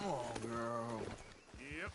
Come on, girl. Yep.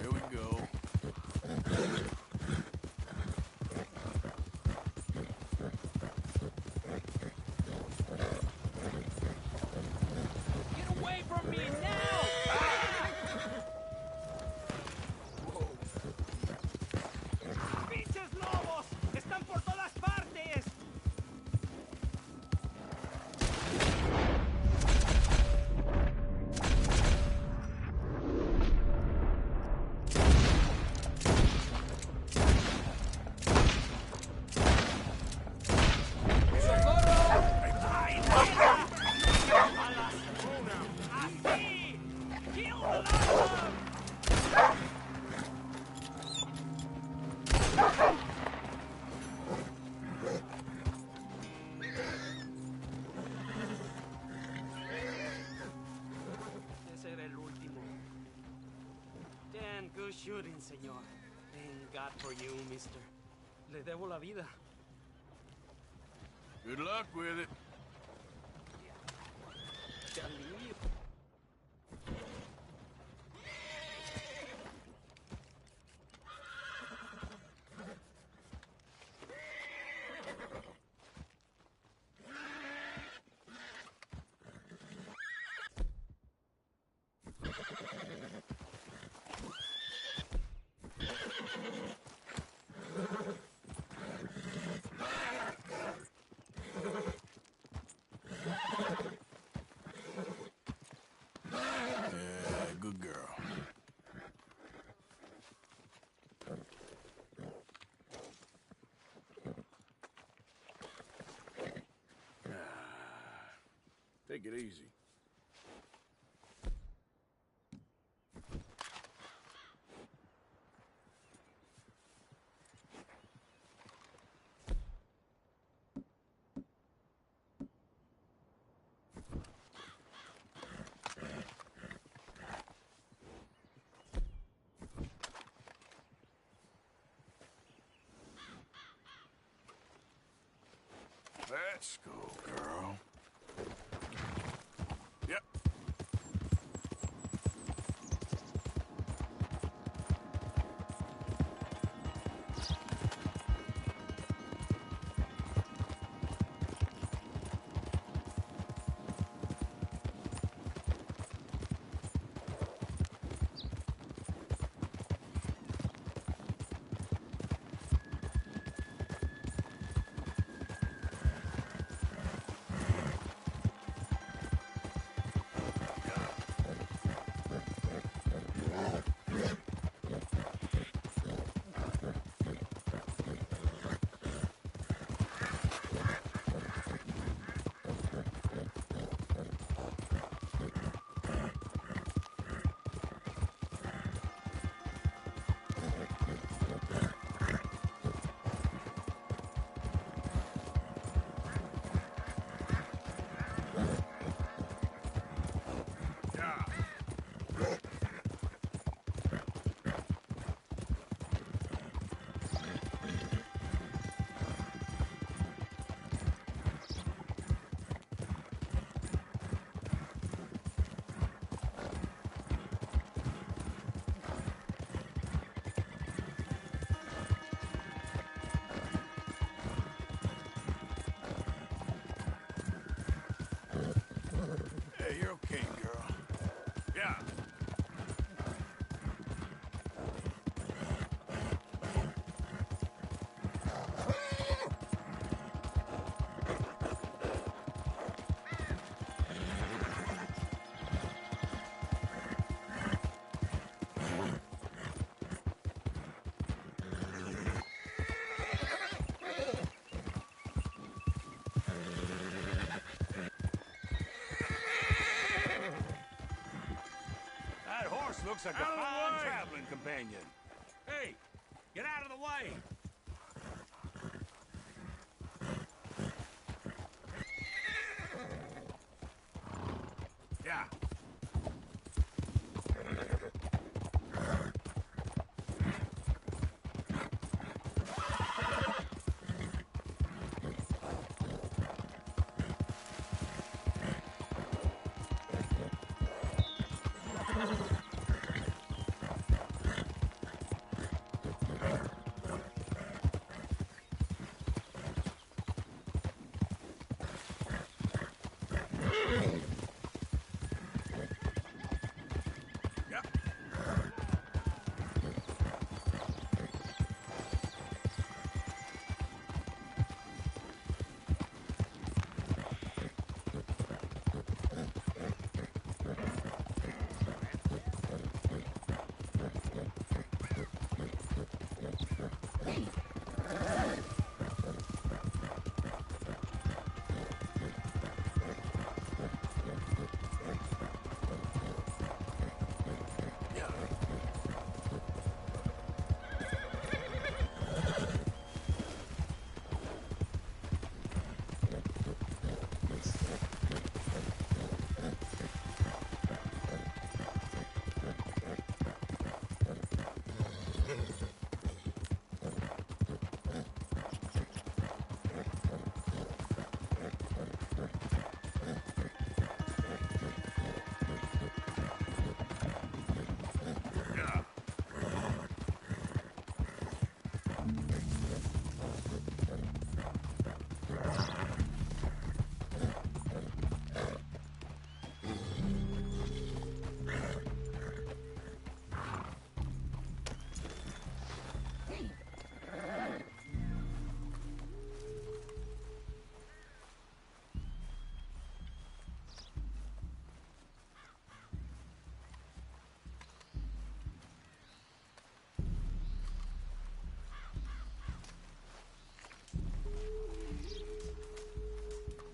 There we go. Get away from me now! ¡Pinches lobos! ¡Están por todas partes! Good shooting, señor. Thank God for you, mister. Le debo la vida. Good luck with it. Te alivio. Good girl. Take it easy. Let's go, girl. Yep. looks like Out a of the fine way! traveling companion. Hey, get out of the way! Yeah.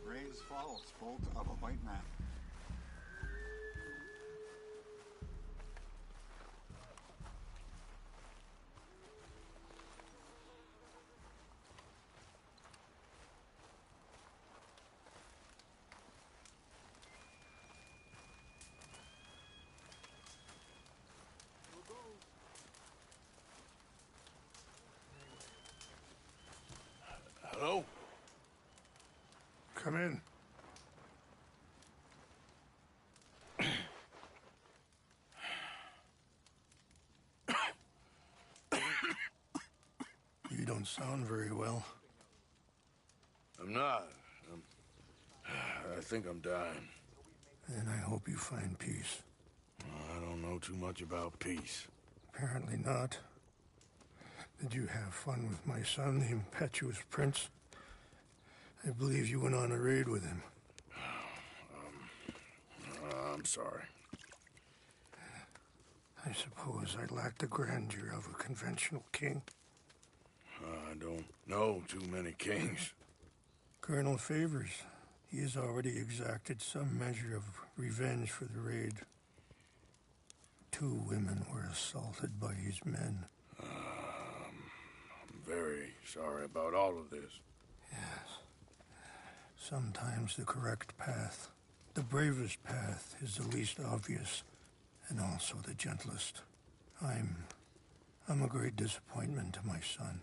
Rains Falls, bolt of a white man. Hello? Come in. You don't sound very well. I'm not. I think I'm dying. And I hope you find peace. I don't know too much about peace. Apparently not. Did you have fun with my son, the impetuous prince? I believe you went on a raid with him. I'm sorry. I suppose I lack the grandeur of a conventional king. I don't know too many kings. Colonel Favors, he has already exacted some measure of revenge for the raid. 2 women were assaulted by his men. I'm very sorry about all of this. Yes. Sometimes the correct path, the bravest path, is the least obvious, and also the gentlest. I'm a great disappointment to my son.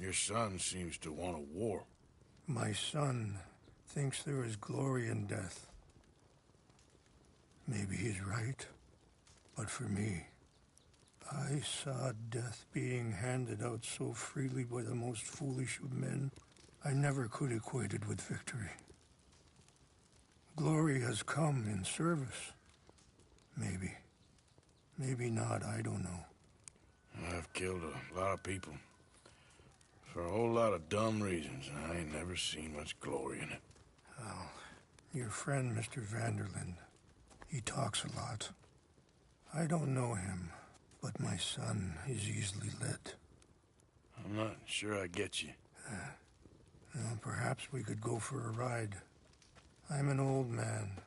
Your son seems to want a war. My son thinks there is glory in death. Maybe he's right, but for me, I saw death being handed out so freely by the most foolish of men, I never could equate it with victory. Glory has come in service. Maybe. Maybe not, I don't know. I've killed a lot of people. For a whole lot of dumb reasons, and I ain't never seen much glory in it. Well, your friend, Mr. Vanderlyn, he talks a lot. I don't know him, but my son is easily led. I'm not sure I get you. Well, perhaps we could go for a ride. I'm an old man.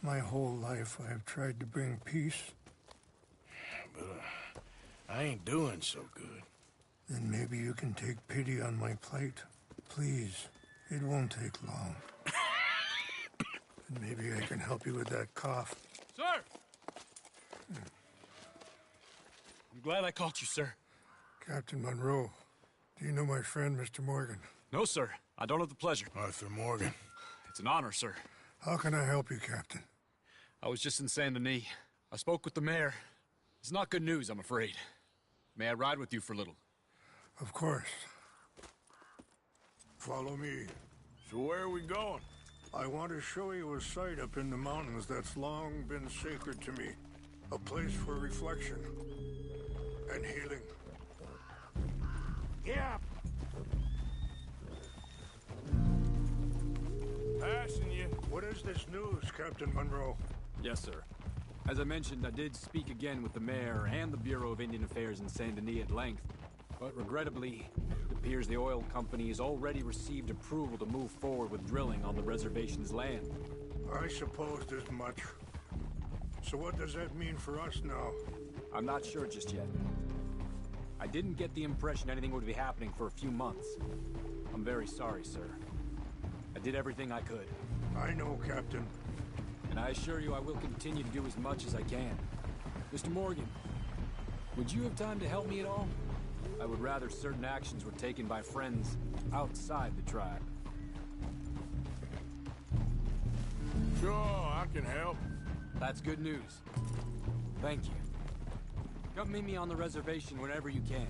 My whole life I have tried to bring peace, but I ain't doing so good. Then maybe you can take pity on my plight. Please, it won't take long. And maybe I can help you with that cough. Sir! I'm glad I caught you, sir. Captain Monroe, do you know my friend, Mr. Morgan? No, sir. I don't have the pleasure. Arthur Morgan. It's an honor, sir. How can I help you, Captain? I was just in Saint Denis. I spoke with the mayor. It's not good news, I'm afraid. May I ride with you for a little? Of course. Follow me. So where are we going? I want to show you a site up in the mountains that's long been sacred to me. A place for reflection and healing. Yeah. Passing you. What is this news, Captain Monroe? Yes, sir. As I mentioned, I did speak again with the mayor and the Bureau of Indian Affairs in Saint Denis at length. But regrettably, it appears the oil company has already received approval to move forward with drilling on the reservation's land. I supposed as much. So what does that mean for us now? I'm not sure just yet. I didn't get the impression anything would be happening for a few months. I'm very sorry, sir. I did everything I could. I know, Captain. And I assure you I will continue to do as much as I can. Mr. Morgan, would you have time to help me at all? I would rather certain actions were taken by friends outside the tribe. Sure, I can help. That's good news. Thank you. Come meet me on the reservation whenever you can.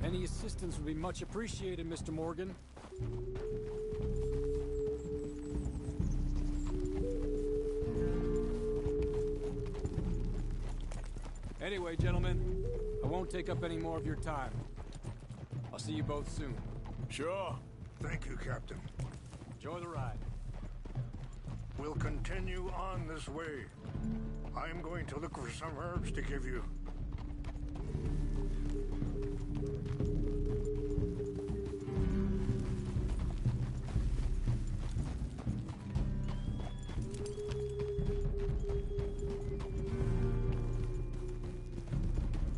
Any assistance would be much appreciated, Mr. Morgan. Anyway, gentlemen, I won't take up any more of your time. I'll see you both soon. Sure. Thank you, Captain. Enjoy the ride. We'll continue on this way. I'm going to look for some herbs to give you.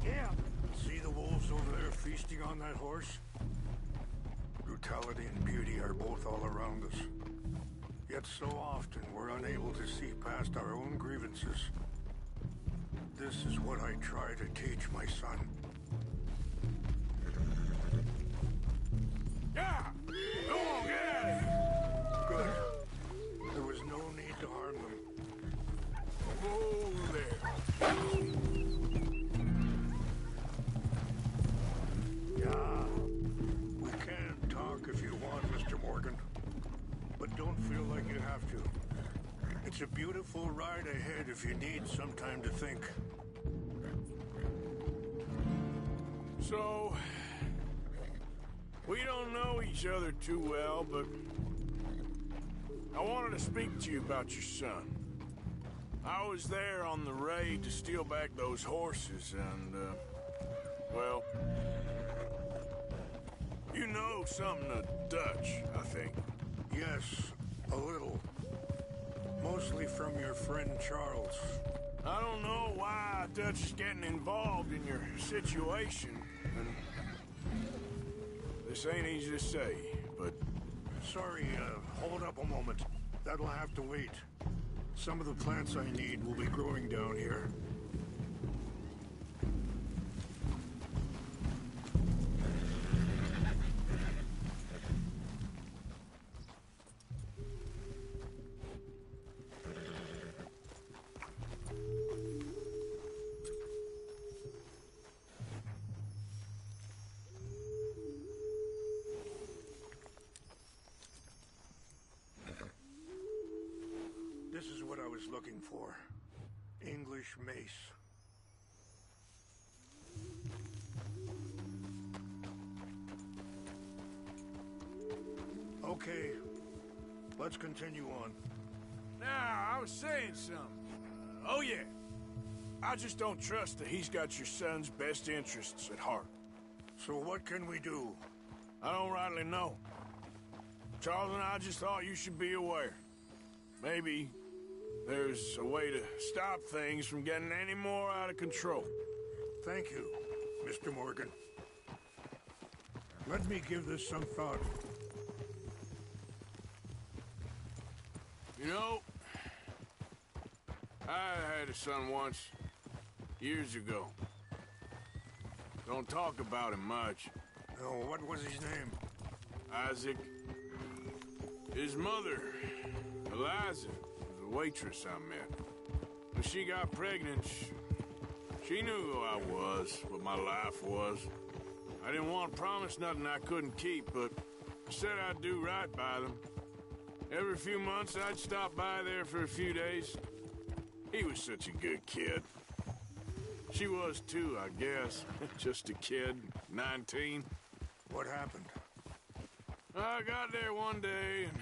Yeah. See the wolves over there feasting on that horse? Brutality and beauty are both all around us. Yet so often we're unable to see past our own grievances. This is what I try to teach my son. Yeah! Go on, get out of here! Good. There was no need to harm them. Oh, there. Yeah. We can talk if you want, Mr. Morgan. But don't feel like you have to. It's a beautiful ride ahead if you need some time to think. So, we don't know each other too well, but I wanted to speak to you about your son. I was there on the raid to steal back those horses, and, well, you know something of Dutch, I think. Yes, a little. Mostly from your friend Charles. I don't know why Dutch is getting involved in your situation, and this ain't easy to say, but... Sorry, hold up a moment. That'll have to wait. Some of the plants I need will be growing down here. This is what I was looking for. English mace. Okay, let's continue on. Now, I was saying something. Oh, yeah. I just don't trust that he's got your son's best interests at heart. So what can we do? I don't rightly know. Charles and I just thought you should be aware. Maybe there's a way to stop things from getting any more out of control. Thank you, Mr. Morgan. Let me give this some thought. You know, I had a son once, years ago. Don't talk about him much. Oh, what was his name? Isaac. His mother, Eliza, was a waitress I met. When she got pregnant, she knew who I was, what my life was. I didn't want to promise nothing I couldn't keep, but I said I'd do right by them. Every few months, I'd stop by there for a few days. He was such a good kid. She was too, I guess. Just a kid, 19. What happened? I got there one day and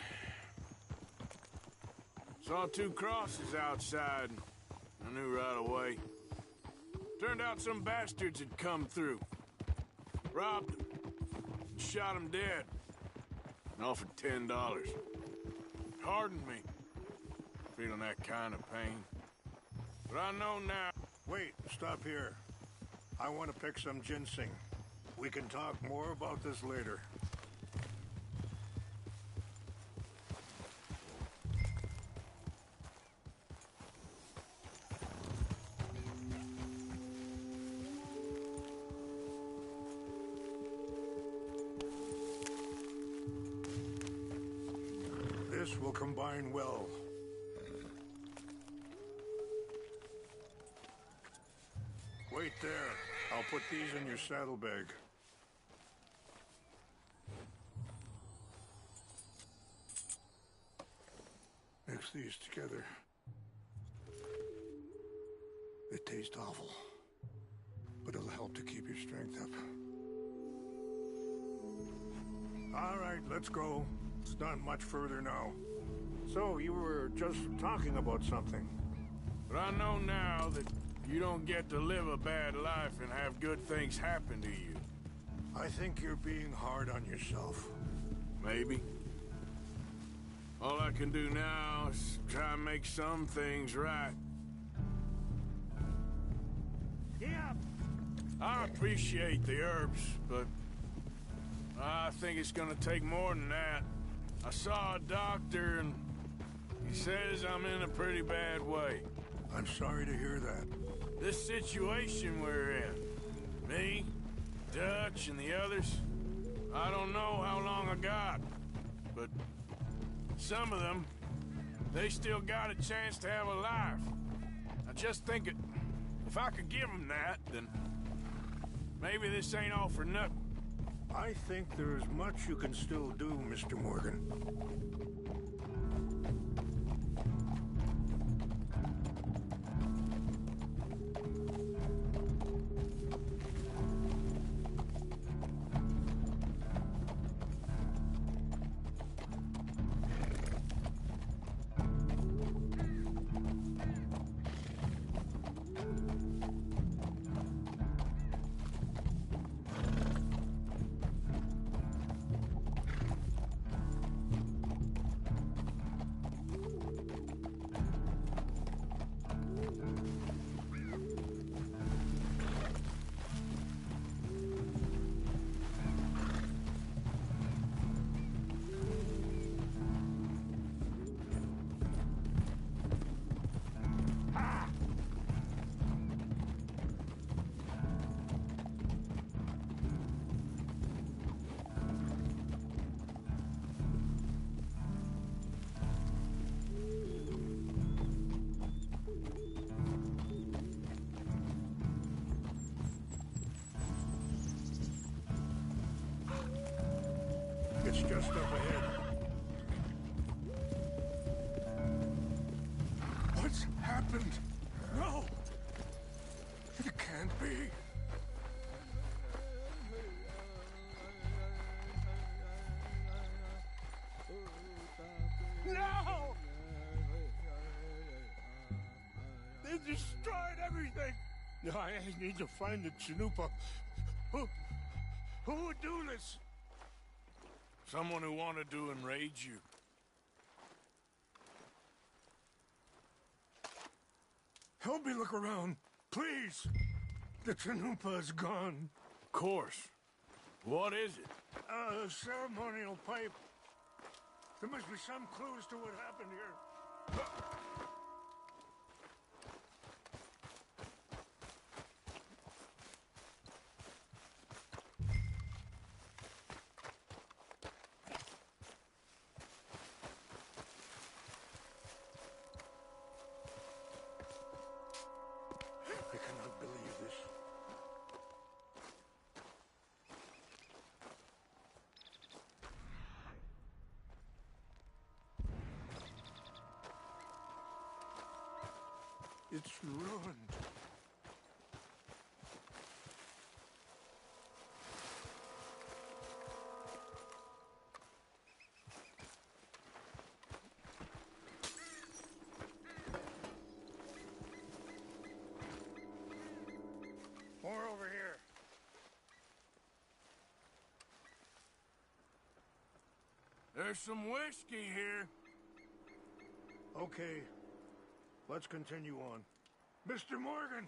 saw two crosses outside. I knew right away. Turned out some bastards had come through. Robbed them. Shot them dead. And offered $10. Hardened me. Feeling that kind of pain. But I know now. Wait, stop here. I want to pick some ginseng. We can talk more about this later. This will combine well. Wait there. I'll put these in your saddlebag. Mix these together. They taste awful, but it'll help to keep your strength up. All right, let's go. It's not much further now. So, you were just talking about something. But I know now that you don't get to live a bad life and have good things happen to you. I think you're being hard on yourself. Maybe. All I can do now is try and make some things right. Yeah. I appreciate the herbs, but I think it's gonna take more than that. I saw a doctor and he says I'm in a pretty bad way. I'm sorry to hear that. This situation we're in, me, Dutch, and the others, I don't know how long I got, but some of them, they still got a chance to have a life. I just think if I could give them that, then maybe this ain't all for nothing. I think there is much you can still do, Mr. Morgan. It's just up ahead. What's happened? No! It can't be. No! They destroyed everything! I need to find the Chanupa. Who would do this? Someone who wanted to enrage you. Help me look around, please. The Chanupa is gone. Of course. What is it? A ceremonial pipe. There must be some clues to what happened here. I cannot believe this. It's ruined. More over here. There's some whiskey here. Okay, let's continue on. Mr. Morgan!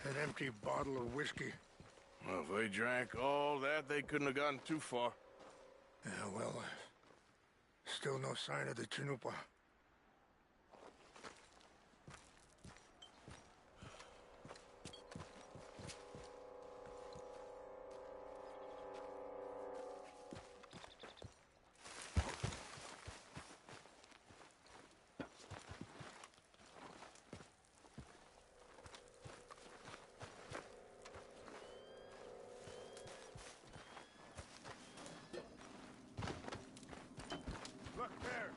An empty bottle of whiskey. Well, if they drank all that, they couldn't have gotten too far. Yeah, well, still no sign of the Chanupa. Look there!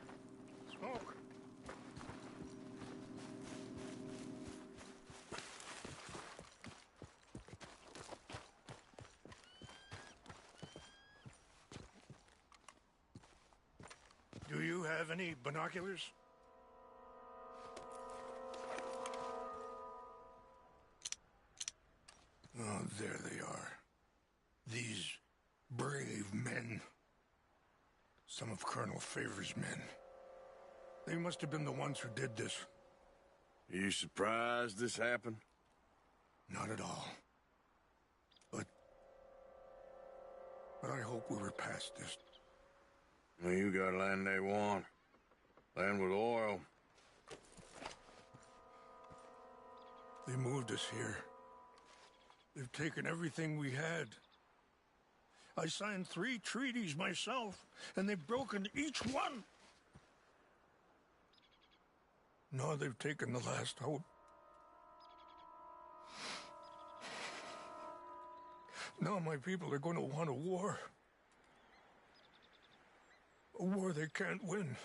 Smoke! Do you have any binoculars? Oh, there they are. These brave men. Some of Colonel Favor's men. They must have been the ones who did this. Are you surprised this happened? Not at all. But I hope we were past this. Well, you got land they want. Land with oil. They moved us here. They've taken everything we had. I signed 3 treaties myself, and they've broken each one. Now they've taken the last hope. Now my people are going to want a war. A war they can't win.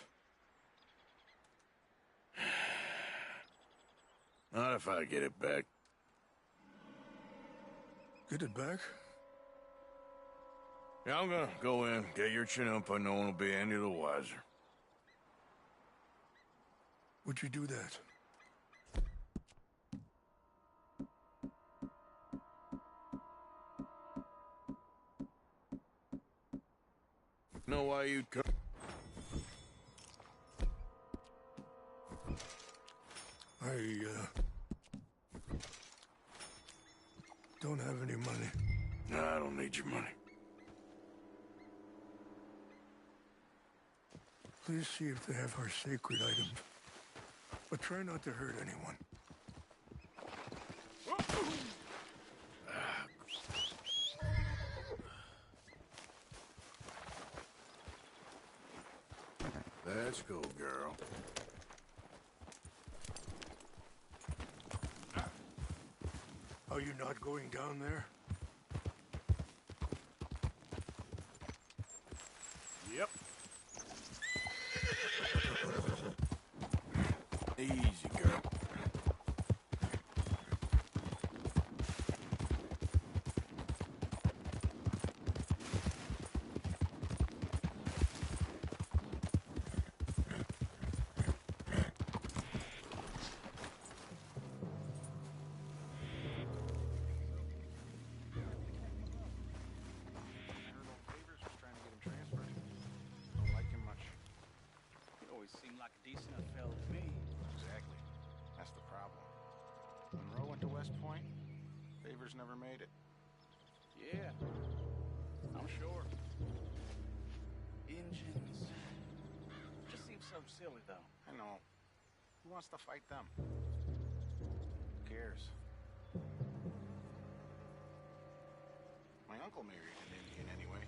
Not if I get it back. Get it back? Yeah, I'm gonna go in, get your Chanupa, no one will be any the wiser. Would you do that? Know why you'd come? Don't have any money. No, I don't need your money. Please see if they have our sacred items. But try not to hurt anyone. Let's go, girl. Are you not going down there? Yep. Easy, girl. Seemed like a decent enough fella to me. Exactly. West Point, Favors never made it. Yeah, I'm sure. Engines. Just seems so silly, though. I know. Who wants to fight them? Who cares? My uncle married an Indian anyway.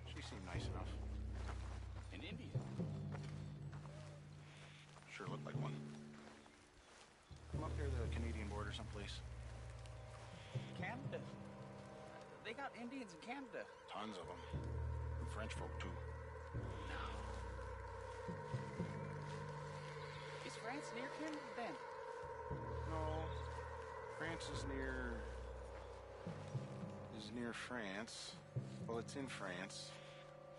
She seemed nice enough. An Indian? Sure looked like one. I'm up near the Canadian border someplace. Canada. They got Indians in Canada. Tons of them. And French folk, too. Is France near Canada then? No. France is near France. Well, it's in France.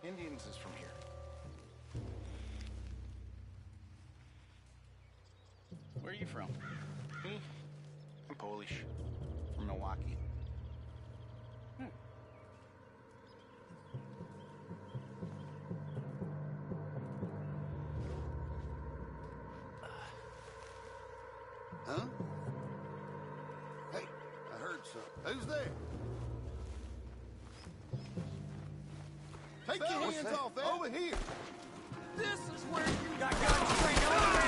Indians is from here. Where are you from? Me? I'm Polish. From Milwaukee. Huh? Hey, I heard something. Who's there? Take your hands off that. Over here. This is where you got guns trained over.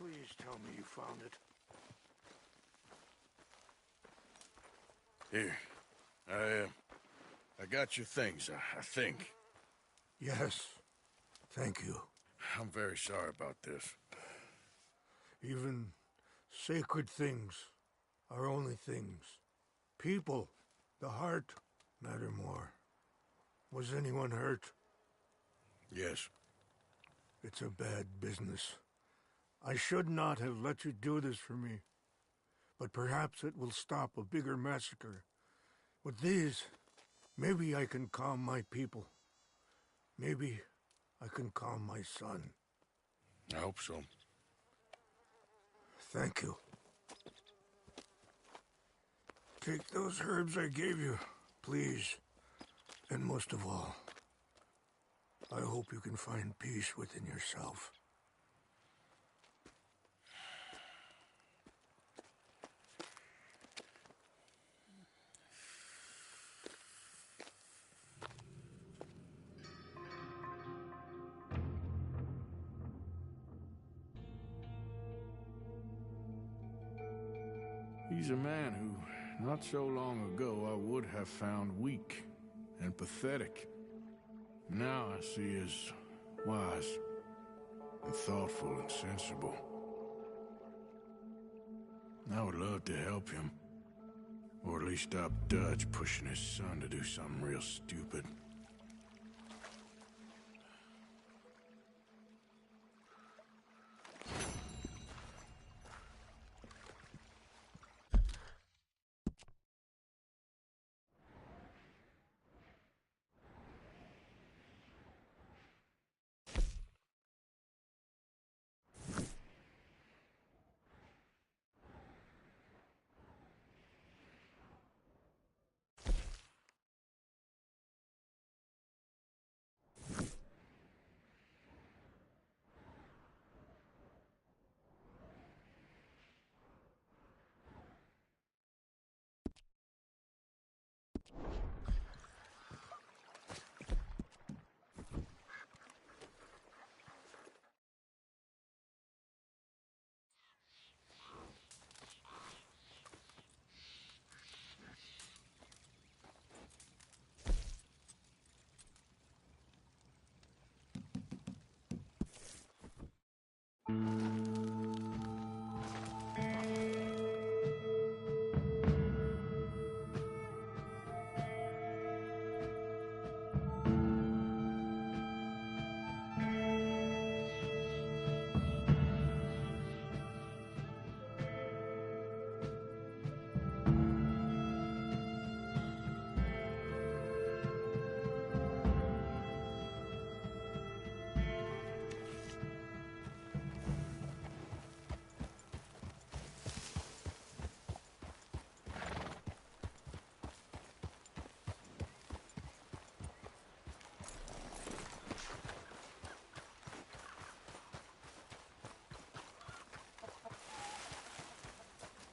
Please tell me you found it. Here. I got your things, I think. Yes. Thank you. I'm very sorry about this. Even sacred things are only things. People, the heart, matter more. Was anyone hurt? Yes. It's a bad business. I should not have let you do this for me. But perhaps it will stop a bigger massacre. With these, maybe I can calm my people. Maybe I can calm my son. I hope so. Thank you. Take those herbs I gave you, please. And most of all, I hope you can find peace within yourself. He's a man who, not so long ago, I would have found weak and pathetic. Now I see as wise and thoughtful and sensible. I would love to help him, or at least stop Dutch pushing his son to do something real stupid.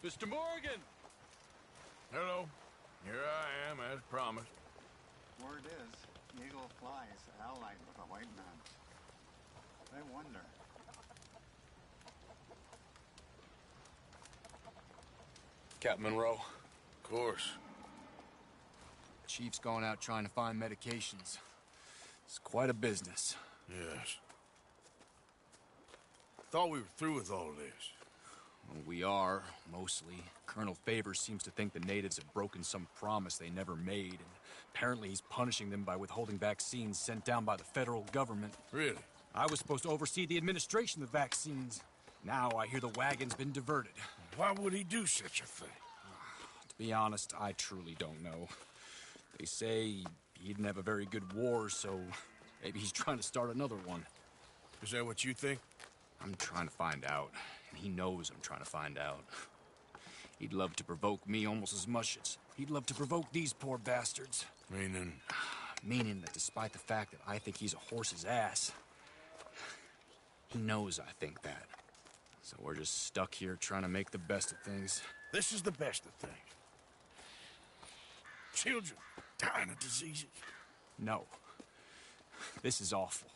Mr. Morgan! Hello. Here I am, as promised. Word is, Eagle flies allied with a white man. I wonder. Captain Monroe. Of course. Chief's gone out trying to find medications. It's quite a business. Yes. Thought we were through with all of this. Well, we are, mostly. Colonel Favors seems to think the natives have broken some promise they never made, and apparently he's punishing them by withholding vaccines sent down by the federal government. Really? I was supposed to oversee the administration of the vaccines. Now I hear the wagon's been diverted. Why would he do such a thing? To be honest, I truly don't know. They say he didn't have a very good war, so maybe he's trying to start another one. Is that what you think? I'm trying to find out, and he knows I'm trying to find out. He'd love to provoke me almost as much as he'd love to provoke these poor bastards. Meaning? Meaning that despite the fact that I think he's a horse's ass, he knows I think that. So we're just stuck here trying to make the best of things. This is the best of things. Children dying of diseases. No. This is awful.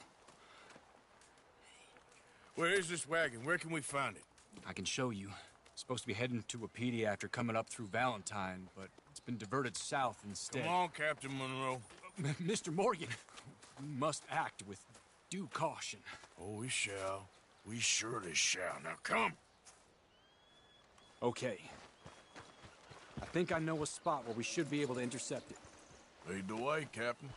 Where is this wagon? Where can we find it? I can show you. Supposed to be heading to Wapiti after coming up through Valentine, but it's been diverted south instead. Come on, Captain Monroe. Mr. Morgan, we must act with due caution. Oh, we shall. We surely shall. Now come. Okay. I think I know a spot where we should be able to intercept it. Lead the way, Captain.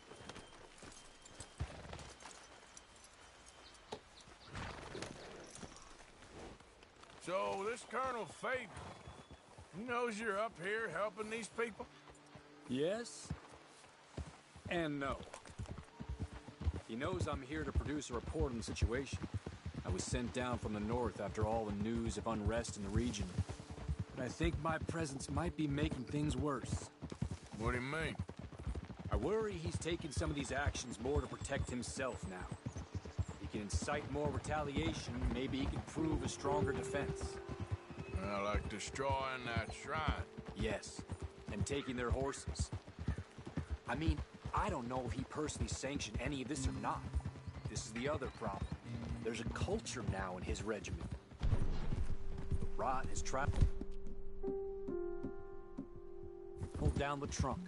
So, this Colonel Faber, he knows you're up here helping these people? Yes and no. He knows I'm here to produce a report on the situation. I was sent down from the north after all the news of unrest in the region. But I think my presence might be making things worse. What do you mean? I worry he's taking some of these actions more to protect himself now. He can incite more retaliation, maybe he can prove a stronger defense. Like destroying that shrine. Yes, and taking their horses. I mean, I don't know if he personally sanctioned any of this or not. This is the other problem. There's a culture now in his regiment. The rot has traveled. Pull down the trunk.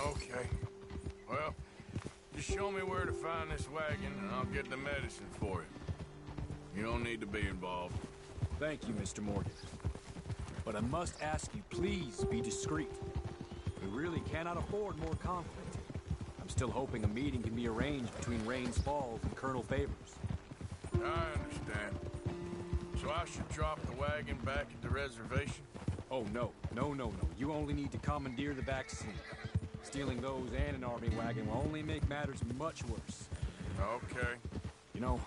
Okay. Well, just show me where to find this wagon and I'll get the medicine for you. You don't need to be involved. Thank you, Mr. Morgan. But I must ask you, please be discreet. We really cannot afford more conflict. I'm still hoping a meeting can be arranged between Rains Falls and Colonel Favors. I understand. So I should drop the wagon back at the reservation? Oh, no. No. You only need to commandeer the back seat. Stealing those and an army wagon will only make matters much worse. Okay. You know,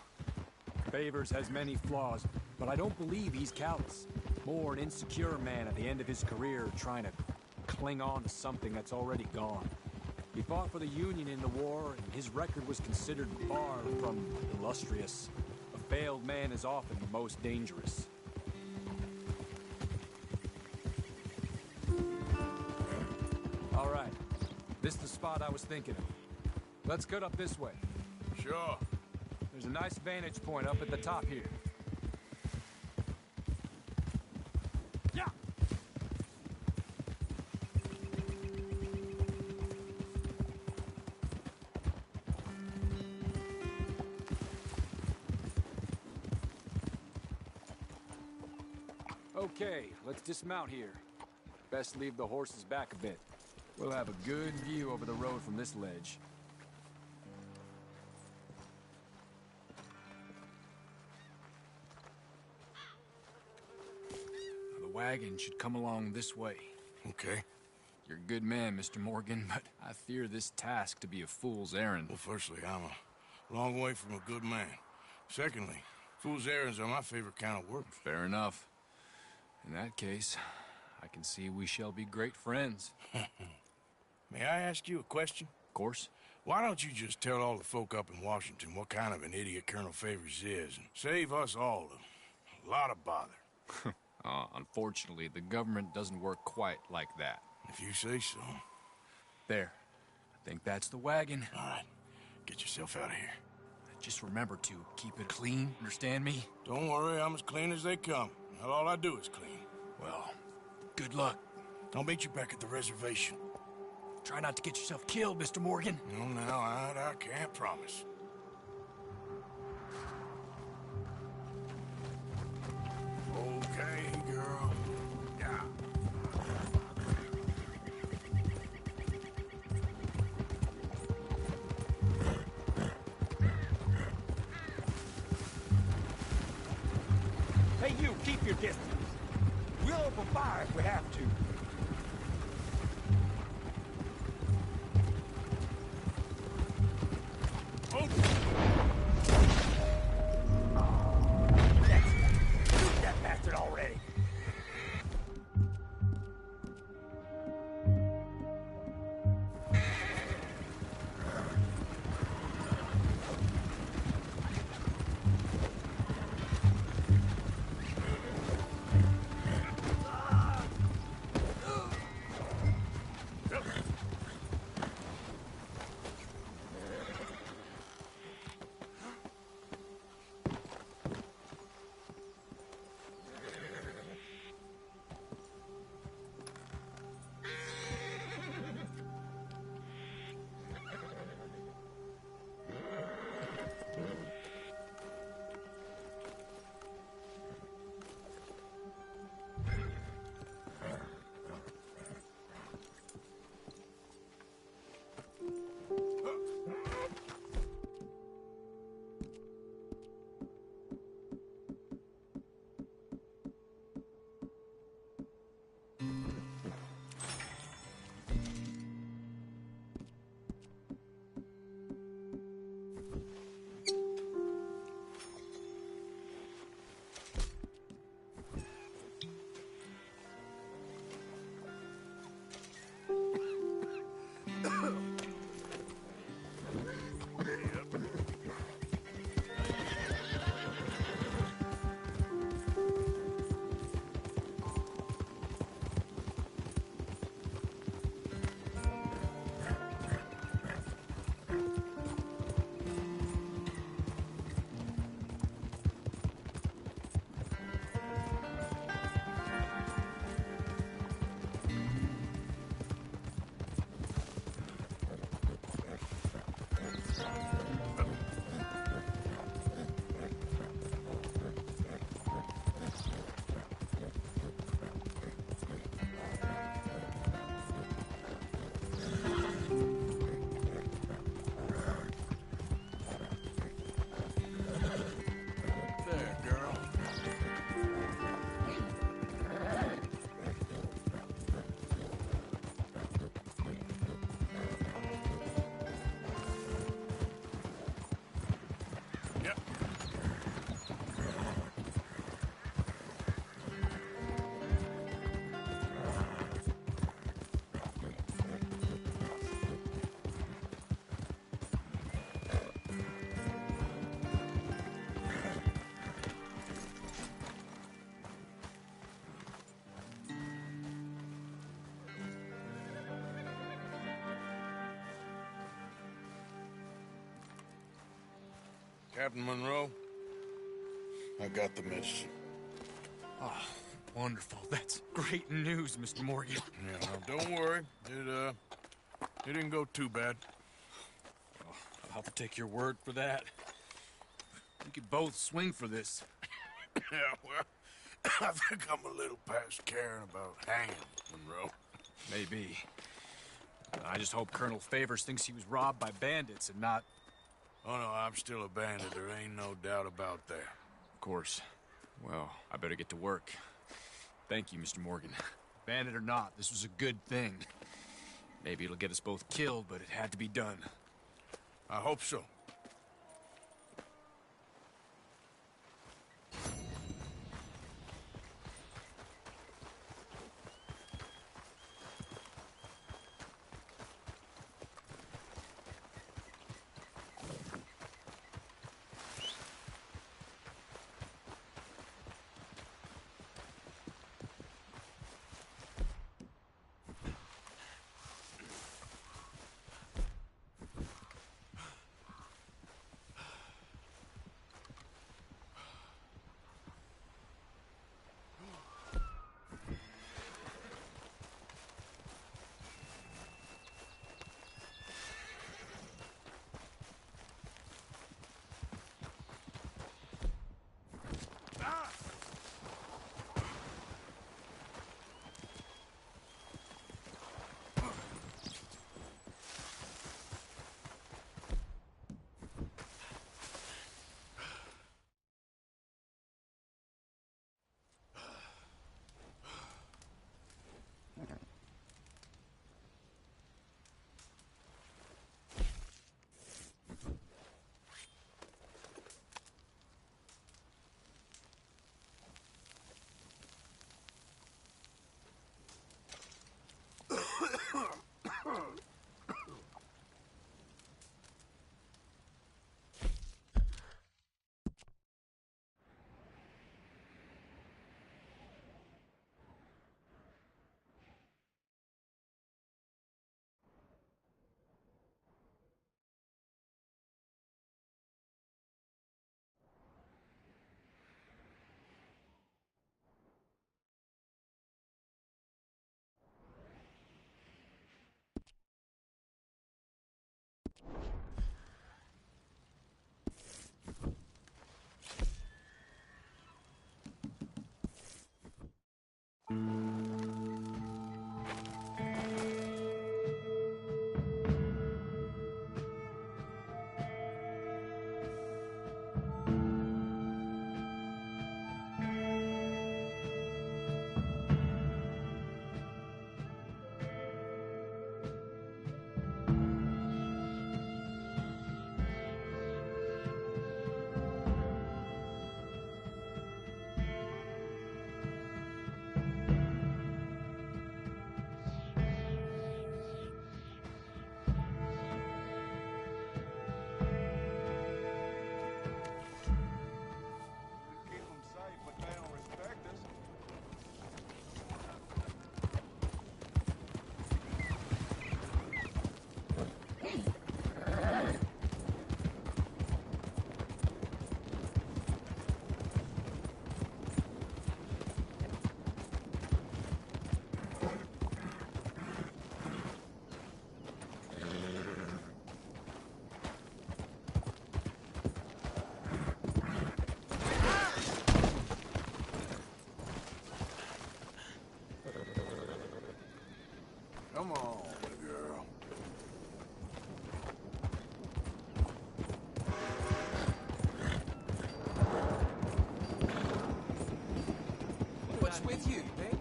Favors has many flaws, but I don't believe he's callous. More an insecure man at the end of his career trying to cling on to something that's already gone. He fought for the Union in the war, and his record was considered far from illustrious. A failed man is often the most dangerous. All right. This is the spot I was thinking of. Let's cut up this way. Sure. There's a nice vantage point up at the top here. Yeah. Okay, let's dismount here. Best leave the horses back a bit. We'll have a good view over the road from this ledge. The wagon should come along this way. Okay. You're a good man, Mr. Morgan, but I fear this task to be a fool's errand. Well, firstly, I'm a long way from a good man. Secondly, fool's errands are my favorite kind of work. Fair enough. In that case, I can see we shall be great friends. May I ask you a question? Of course. Why don't you just tell all the folk up in Washington what kind of an idiot Colonel Favors is and save us all a lot of bother? Unfortunately, the government doesn't work quite like that. If you say so. There. I think that's the wagon. All right. Get yourself out of here. Just remember to keep it clean, understand me? Don't worry, I'm as clean as they come. Not all I do is clean. Well, good luck. I'll meet you back at the reservation. Try not to get yourself killed, Mr. Morgan. No, now, I can't promise. Okay, girl. Yeah. Hey, you, keep your distance. We'll open fire if we have to. Shoot that bastard already. Captain Monroe, I got the message. Oh, wonderful. That's great news, Mr. Morgan. Yeah, no, don't worry. It didn't go too bad. Oh, I'll have to take your word for that. We could both swing for this. Yeah, well, I think I'm a little past caring about hanging, Monroe. Maybe. I just hope Colonel Favors thinks he was robbed by bandits and not... Oh, no, I'm still a bandit. There ain't no doubt about that. Of course. Well, I better get to work. Thank you, Mr. Morgan. Bandit or not, this was a good thing. Maybe it'll get us both killed, but it had to be done. I hope so. Come on, girl. What's with you, babe?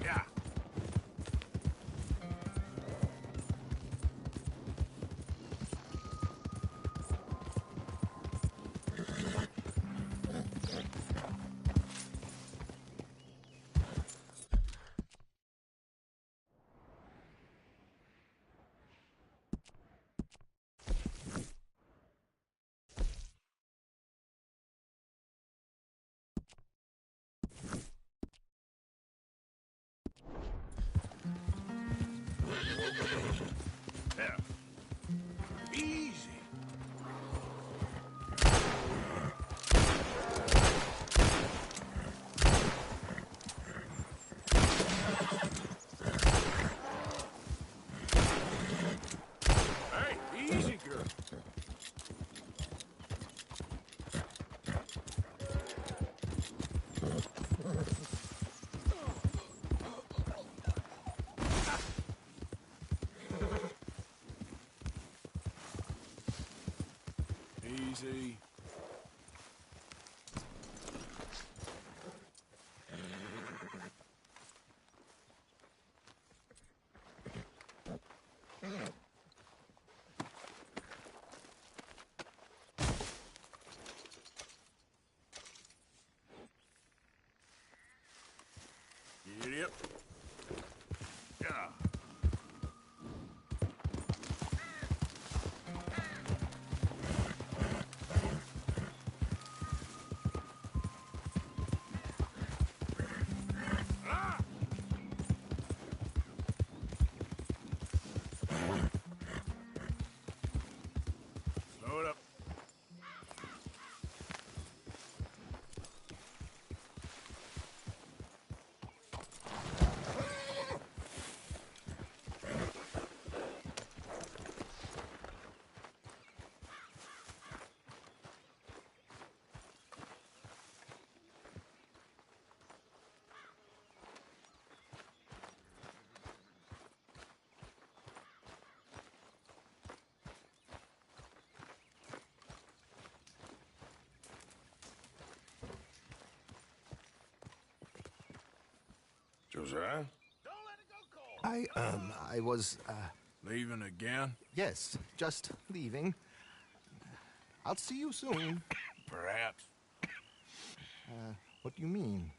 Yeah. Easy. Giddy up. Yeah. Slow it up. Josiah? I was, Leaving again? yes, just leaving. I'll see you soon. Perhaps. What do you mean?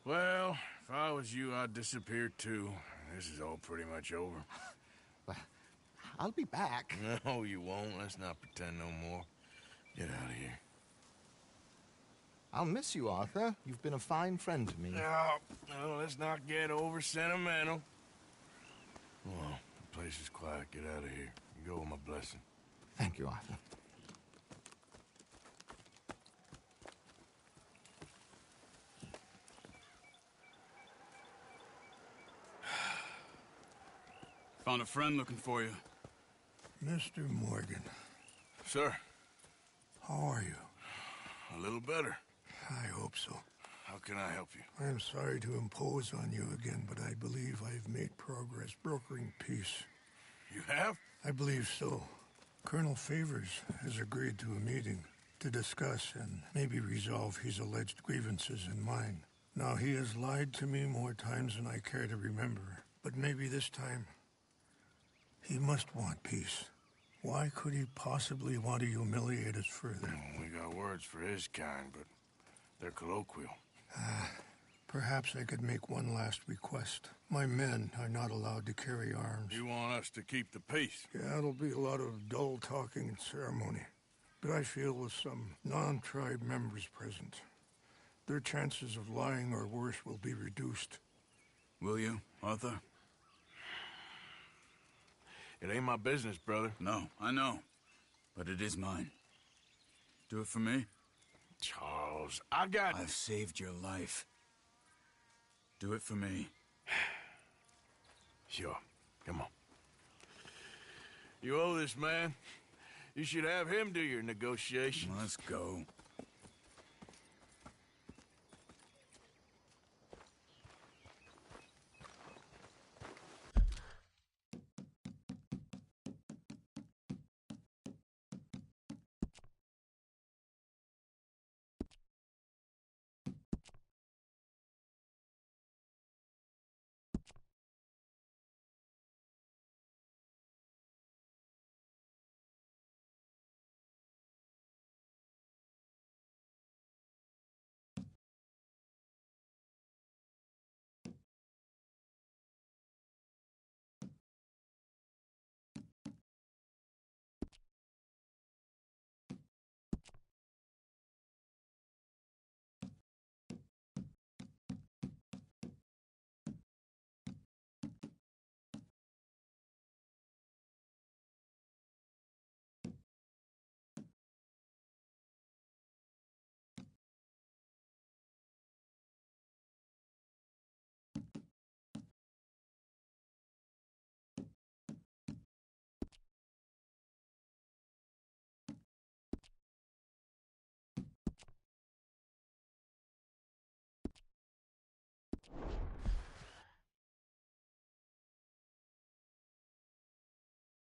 Well, if I was you, I'd disappear too. This is all pretty much over. Well, I'll be back. No, you won't. Let's not pretend no more. Get out of here. I'll miss you, Arthur. You've been a fine friend to me. No, no, let's not get over sentimental. Well, the place is quiet. Get out of here. You go with my blessing. Thank you, Arthur. Found a friend looking for you. Mr. Morgan, Sir, how are you? a little better. I hope so. How can I help you? I am sorry to impose on you again, but I believe I have made progress brokering peace. You have? I believe so. Colonel Favors has agreed to a meeting to discuss and maybe resolve his alleged grievances and mine. Now, he has lied to me more times than I care to remember, but maybe this time he must want peace. Why could he possibly want to humiliate us further? Well, we got words for his kind, but they're colloquial. Perhaps I could make one last request. My men are not allowed to carry arms. You want us to keep the peace? Yeah, it'll be a lot of dull talking and ceremony. But I feel with some non-tribe members present, their chances of lying or worse will be reduced. Will you, Arthur? It ain't my business, brother. No, I know. But it is mine. Do it for me? Charles, I got... I've saved your life. Do it for me. Sure. Come on. You owe this man. You should have him do your negotiation. Let's go.